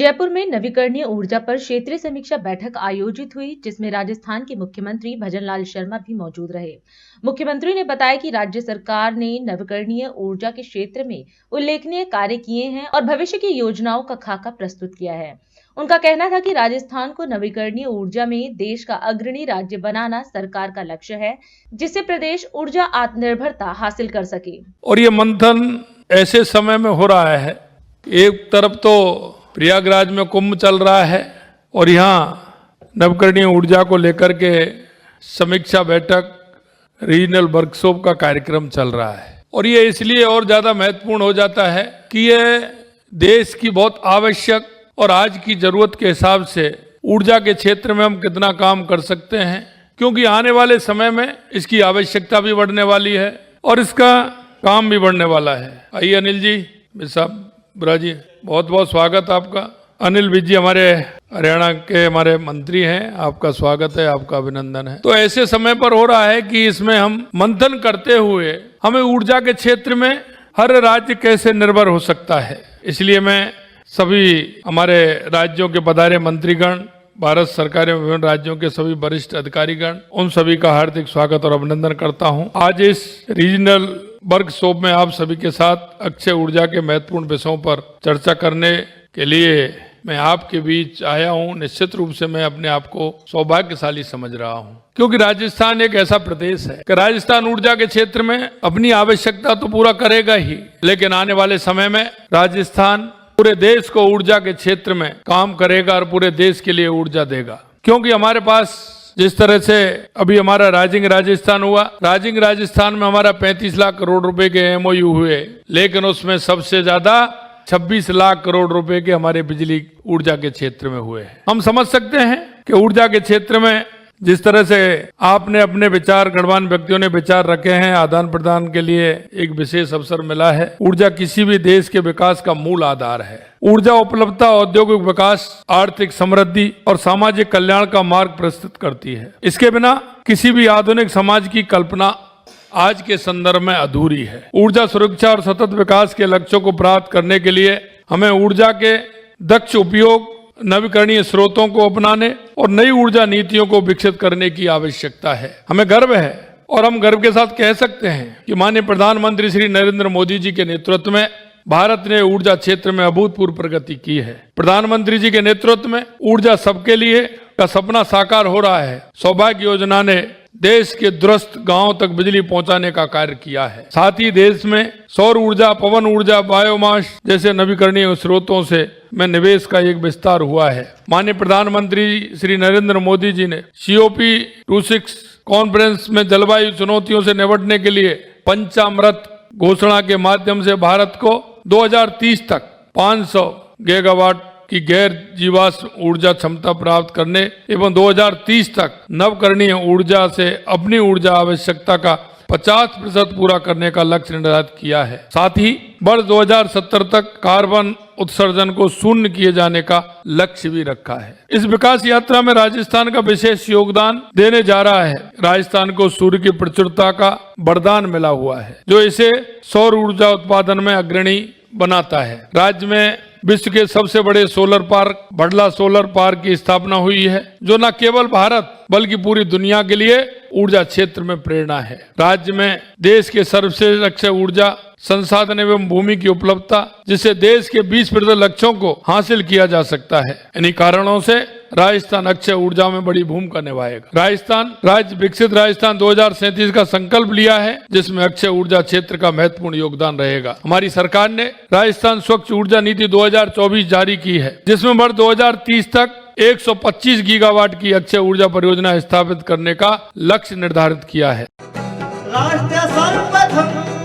जयपुर में नवीकरणीय ऊर्जा पर क्षेत्रीय समीक्षा बैठक आयोजित हुई, जिसमें राजस्थान के मुख्यमंत्री भजनलाल शर्मा भी मौजूद रहे। मुख्यमंत्री ने बताया कि राज्य सरकार ने नवीकरणीय ऊर्जा के क्षेत्र में उल्लेखनीय कार्य किए हैं और भविष्य की योजनाओं का खाका प्रस्तुत किया है। उनका कहना था कि राजस्थान को नवीकरणीय ऊर्जा में देश का अग्रणी राज्य बनाना सरकार का लक्ष्य है, जिससे प्रदेश ऊर्जा आत्मनिर्भरता हासिल कर सके। और ये मंथन ऐसे समय में हो रहा है, एक तरफ तो प्रयागराज में कुंभ चल रहा है और यहाँ नवीकरणीय ऊर्जा को लेकर के समीक्षा बैठक, रीजनल वर्कशॉप का कार्यक्रम चल रहा है। और ये इसलिए और ज्यादा महत्वपूर्ण हो जाता है कि ये देश की बहुत आवश्यक और आज की जरूरत के हिसाब से ऊर्जा के क्षेत्र में हम कितना काम कर सकते हैं, क्योंकि आने वाले समय में इसकी आवश्यकता भी बढ़ने वाली है और इसका काम भी बढ़ने वाला है। आइए अनिल जी, साहब बुरा जी, बहुत बहुत स्वागत आपका। अनिल विज जी हमारे हरियाणा के हमारे मंत्री हैं, आपका स्वागत है, आपका अभिनंदन है। तो ऐसे समय पर हो रहा है कि इसमें हम मंथन करते हुए हमें ऊर्जा के क्षेत्र में हर राज्य कैसे निर्भर हो सकता है, इसलिए मैं सभी हमारे राज्यों के पधारे मंत्रीगण, भारत सरकार में विभिन्न राज्यों के सभी वरिष्ठ अधिकारीगण, उन सभी का हार्दिक स्वागत और अभिनंदन करता हूं। आज इस रीजनल वर्कशॉप में आप सभी के साथ अक्षय ऊर्जा के महत्वपूर्ण विषयों पर चर्चा करने के लिए मैं आपके बीच आया हूं। निश्चित रूप से मैं अपने आप को सौभाग्यशाली समझ रहा हूं, क्योंकि राजस्थान एक ऐसा प्रदेश है कि राजस्थान ऊर्जा के क्षेत्र में अपनी आवश्यकता तो पूरा करेगा ही, लेकिन आने वाले समय में राजस्थान पूरे देश को ऊर्जा के क्षेत्र में काम करेगा और पूरे देश के लिए ऊर्जा देगा। क्योंकि हमारे पास जिस तरह से अभी हमारा राइजिंग राजस्थान हुआ, राइजिंग राजस्थान में हमारा 35 लाख करोड़ रुपए के एमओयू हुए, लेकिन उसमें सबसे ज्यादा 26 लाख करोड़ रुपए के हमारे बिजली ऊर्जा के क्षेत्र में हुए हैं। हम समझ सकते हैं कि ऊर्जा के क्षेत्र में जिस तरह से आपने अपने विचार, गणमान्य व्यक्तियों ने विचार रखे हैं, आदान प्रदान के लिए एक विशेष अवसर मिला है। ऊर्जा किसी भी देश के विकास का मूल आधार है। ऊर्जा उपलब्धता औद्योगिक विकास, आर्थिक समृद्धि और सामाजिक कल्याण का मार्ग प्रस्तुत करती है। इसके बिना किसी भी आधुनिक समाज की कल्पना आज के संदर्भ में अधूरी है। ऊर्जा सुरक्षा और सतत विकास के लक्ष्यों को प्राप्त करने के लिए हमें ऊर्जा के दक्ष उपयोग, नवीकरणीय स्रोतों को अपनाने और नई ऊर्जा नीतियों को विकसित करने की आवश्यकता है। हमें गर्व है और हम गर्व के साथ कह सकते हैं कि माननीय प्रधानमंत्री श्री नरेंद्र मोदी जी के नेतृत्व में भारत ने ऊर्जा क्षेत्र में अभूतपूर्व प्रगति की है। प्रधानमंत्री जी के नेतृत्व में ऊर्जा सबके लिए का सपना साकार हो रहा है। सौभाग्य योजना ने देश के दूरस्थ गांवों तक बिजली पहुंचाने का कार्य किया है। साथ ही देश में सौर ऊर्जा, पवन ऊर्जा, बायोमास जैसे नवीकरणीय स्रोतों से में निवेश का एक विस्तार हुआ है। माननीय प्रधानमंत्री श्री नरेंद्र मोदी जी ने COP26 कॉन्फ्रेंस में जलवायु चुनौतियों से निपटने के लिए पंचामृत घोषणा के माध्यम से भारत को 2030 तक 500 गीगावाट की गैर जीवाश्म ऊर्जा क्षमता प्राप्त करने एवं 2030 तक नवकरणीय ऊर्जा से अपनी ऊर्जा आवश्यकता का 50% पूरा करने का लक्ष्य निर्धारित किया है। साथ ही वर्ष 2070 तक कार्बन उत्सर्जन को शून्य किए जाने का लक्ष्य भी रखा है। इस विकास यात्रा में राजस्थान का विशेष योगदान देने जा रहा है। राजस्थान को सूर्य की प्रचुरता का वरदान मिला हुआ है, जो इसे सौर ऊर्जा उत्पादन में अग्रणी बनाता है। राज्य में विश्व के सबसे बड़े solar park Bhadla solar park की स्थापना हुई है, जो न केवल भारत बल्कि पूरी दुनिया के लिए ऊर्जा क्षेत्र में प्रेरणा है। राज्य में देश के सर्वश्रेष्ठ अक्षय ऊर्जा संसाधन एवं भूमि की उपलब्धता, जिससे देश के 20% लक्ष्यों को हासिल किया जा सकता है। इन्हीं कारणों से राजस्थान अक्षय ऊर्जा में बड़ी भूमिका निभाएगा। राजस्थान राज्य विकसित राजस्थान 2037 का संकल्प लिया है, जिसमें अक्षय ऊर्जा क्षेत्र का महत्वपूर्ण योगदान रहेगा। हमारी सरकार ने राजस्थान स्वच्छ ऊर्जा नीति 2024 जारी की है, जिसमें वर्ष 2030 तक 125 गीगावाट की अक्षय ऊर्जा परियोजना स्थापित करने का लक्ष्य निर्धारित किया है। राष्ट्र सर्वप्रथम